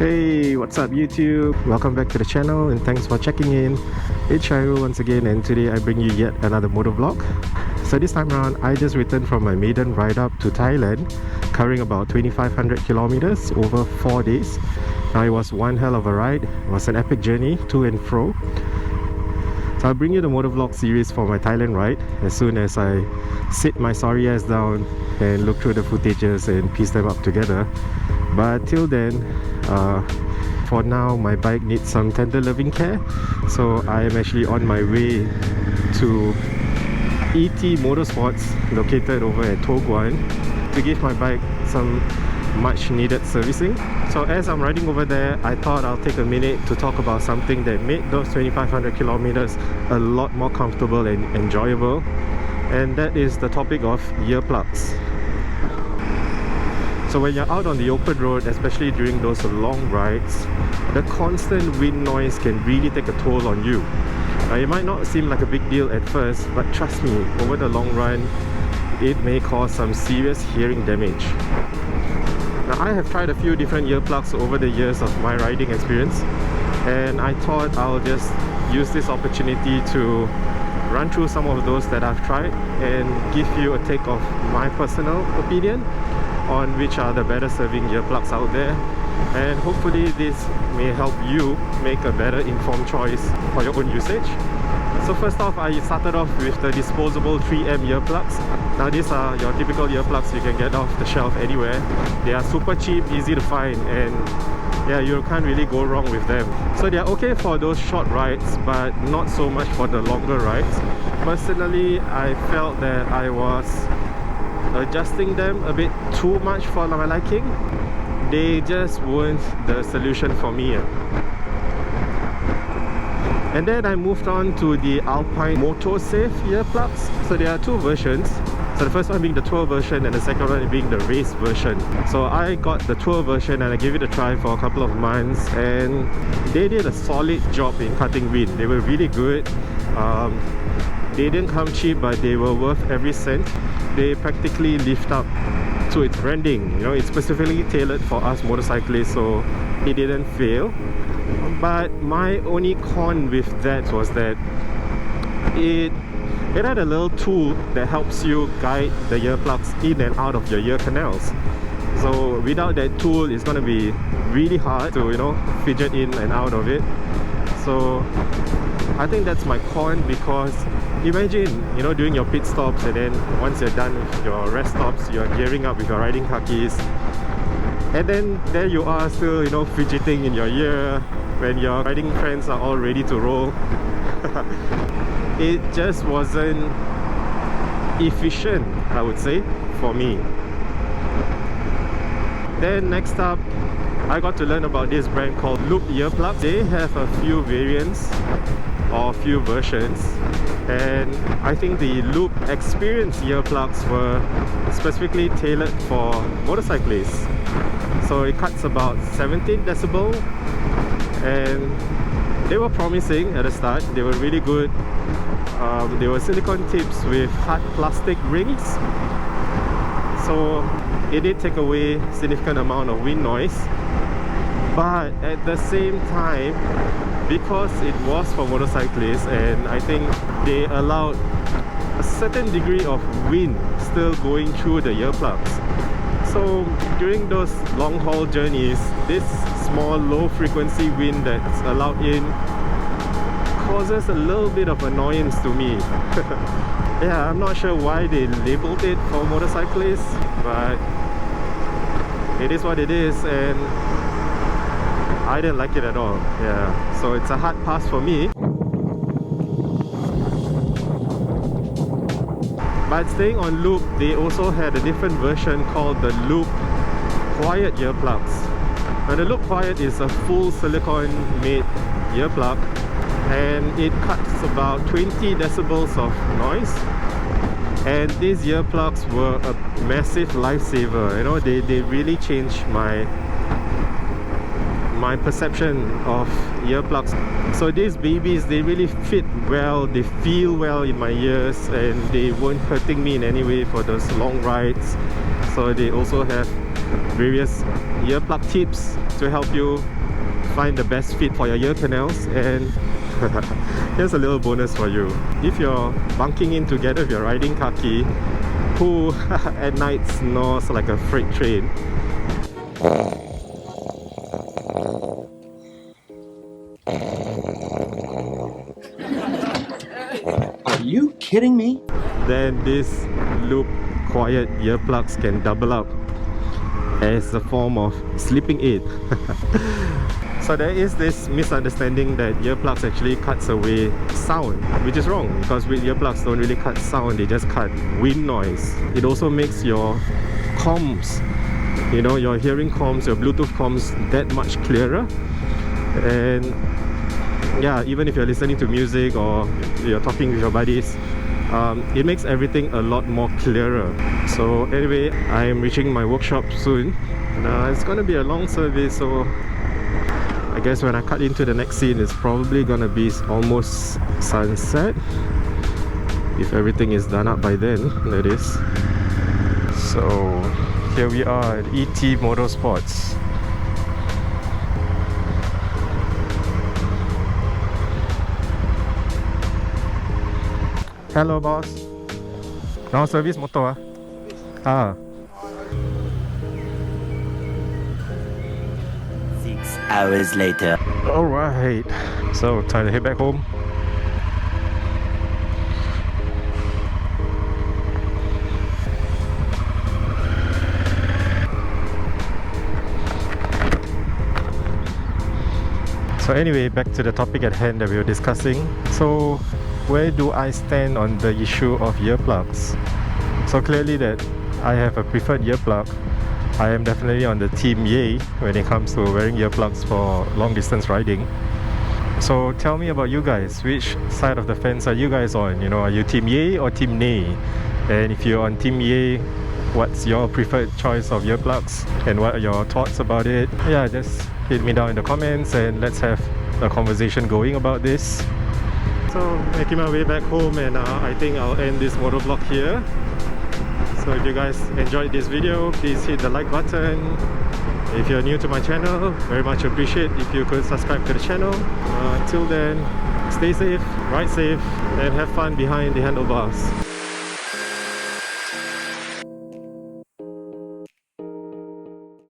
Hey, what's up YouTube? Welcome back to the channel and thanks for checking in. It's Shairul once again, and today I bring you yet another motor vlog. So this time around, I just returned from my maiden ride up to Thailand, covering about 2,500 kilometers over 4 days. Now it was one hell of a ride. It was an epic journey to and fro. So I'll bring you the motor vlog series for my Thailand ride as soon as I sit my sorry ass down and look through the footages and piece them up together. But till then, for now my bike needs some tender loving care, so I am actually on my way to ET Motorsports located over at Toh Guan to give my bike some much needed servicing. So as I'm riding over there, I thought I'll take a minute to talk about something that made those 2,500 kilometers a lot more comfortable and enjoyable, and that is the topic of earplugs. So when you're out on the open road, especially during those long rides, the constant wind noise can really take a toll on you. It might not seem like a big deal at first, but trust me, over the long run, it may cause some serious hearing damage. Now, I have tried a few different earplugs over the years of my riding experience, and I thought I'll just use this opportunity to run through some of those that I've tried and give you a take of my personal opinion on which are the better serving earplugs out there, and hopefully this may help you make a better informed choice for your own usage. So first off, I started off with the disposable 3M earplugs. Now these are your typical earplugs you can get off the shelf anywhere. They are super cheap, easy to find, and yeah, you can't really go wrong with them. So they're okay for those short rides, but not so much for the longer rides. Personally, I felt that I was adjusting them a bit too much for my liking. They just weren't the solution for me. And then I moved on to the Alpine Motosafe earplugs. So there are two versions. So the first one being the tour version and the second one being the race version. So I got the tour version and I gave it a try for a couple of months, and they did a solid job in cutting wind. They were really good. They didn't come cheap, but they were worth every cent. They practically lift up to its branding. You know, it's specifically tailored for us motorcyclists, so it didn't fail. But my only con with that was that it had a little tool that helps you guide the earplugs in and out of your ear canals. So without that tool, it's going to be really hard to, you know, fidget in and out of it. So I think that's my con, because imagine, you know, doing your pit stops, and then once you're done with your rest stops, you're gearing up with your riding khakis, and then there you are still, you know, fidgeting in your ear when your riding friends are all ready to roll. It just wasn't efficient, I would say, for me. Then next up, I got to learn about this brand called Loop earplugs. They have a few variants or few versions, and I think the Loop Experience earplugs were specifically tailored for motorcyclists. So it cuts about 17 decibel, and they were promising at the start. They were really good. They were silicone tips with hard plastic rings, so it did take away significant amount of wind noise. But at the same time, because it was for motorcyclists, and I think they allowed a certain degree of wind still going through the earplugs. So during those long haul journeys, this small low frequency wind that's allowed in causes a little bit of annoyance to me. Yeah, I'm not sure why they labeled it for motorcyclists, but it is what it is, and I didn't like it at all. Yeah, so it's a hard pass for me. But staying on Loop, they also had a different version called the Loop Quiet earplugs. Now the Loop Quiet is a full silicone made earplug, and it cuts about 20 decibels of noise. And these earplugs were a massive lifesaver. You know, they really changed my perception of earplugs. So these babies, they really fit well, they feel well in my ears, and they weren't hurting me in any way for those long rides. So they also have various earplug tips to help you find the best fit for your ear canals. And here's a little bonus for you. If you're bunking in together with your riding kaki who at night snores like a freight train, are you kidding me? then this loop quiet earplugs can double up as a form of sleeping aid. So there is this misunderstanding that earplugs actually cuts away sound, which is wrong, because with earplugs don't really cut sound, they just cut wind noise. It also makes your comms, you know, your hearing comms, your Bluetooth comms that much clearer. And yeah, even if you're listening to music or you're talking with your buddies, it makes everything a lot more clearer. So anyway, I am reaching my workshop soon. It's gonna be a long service, so I guess when I cut into the next scene, it's probably gonna be almost sunset, if everything is done up by then, that is. So here we are at ET Motorsports. Hello boss. Now service motor ah? 6 hours later. Alright, so time to head back home. So anyway, back to the topic at hand that we were discussing. So where do I stand on the issue of earplugs? So clearly that I have a preferred earplug. I am definitely on the team yay when it comes to wearing earplugs for long distance riding. So tell me about you guys. Which side of the fence are you guys on? You know, are you team yay or team nay? And if you're on team yay, what's your preferred choice of earplugs? And what are your thoughts about it? Yeah, just hit me down in the comments and let's have a conversation going about this. So making my way back home, and I think I'll end this motor vlog here. So if you guys enjoyed this video, please hit the like button. If you're new to my channel, very much appreciate if you could subscribe to the channel. Until then, stay safe, ride safe, and have fun behind the handlebars.